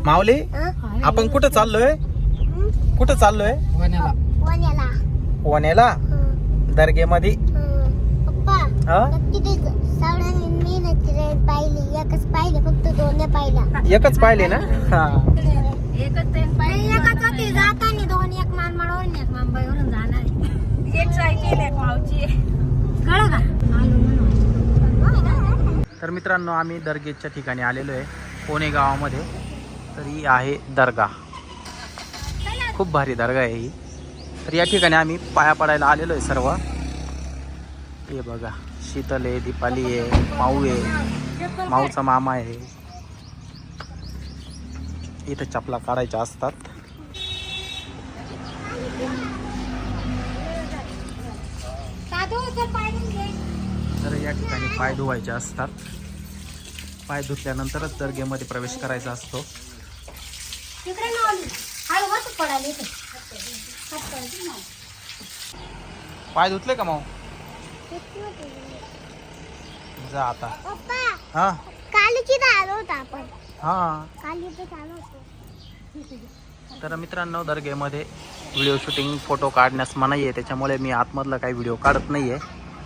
माऊली आपण कुठं चाललोय? कुठं चाललोय? वण्याला दर्गेमध्ये. पप्पा किती सावळ्यांनी मी ना ट्रेन पाहिली, एकच पाहिले, फक्त दोन नाही पाहिला. एकच पाहिले ना? हा एकच ट्रेन पाहिली, एकच होती जाताना दोन, एक मानमाडवरून एक मुंबईवरून जाणार, एक सायकल एक मावची कळलं का. तर मित्रांनो आम्ही दर्गेच्या ठिकाणी आलेलो आहे पुणे गावामध्ये. तर ही आहे दर्गा, खूप भारी दर्गा आहे ही. तर या ठिकाणी आम्ही पाया पडायला आलेलो आहे सर्व. हे बघा शीतल आहे, दीपाली आहे, माऊ आहे, माऊचा मामा आहे. इथं चपला काढायच्या असतात. तर या ठिकाणी पाय धुवायचे असतात. पाय धुतल्यानंतरच दर्गेमध्ये प्रवेश करायचा असतो. पाय धुतले का माऊ? जा आता. हा हा. तर मित्रांनो दर्गेमध्ये व्हिडिओ शूटिंग फोटो काढण्यास मनाई आहे, त्याच्यामुळे मी आतमधला काही व्हिडिओ काढत नाहीये.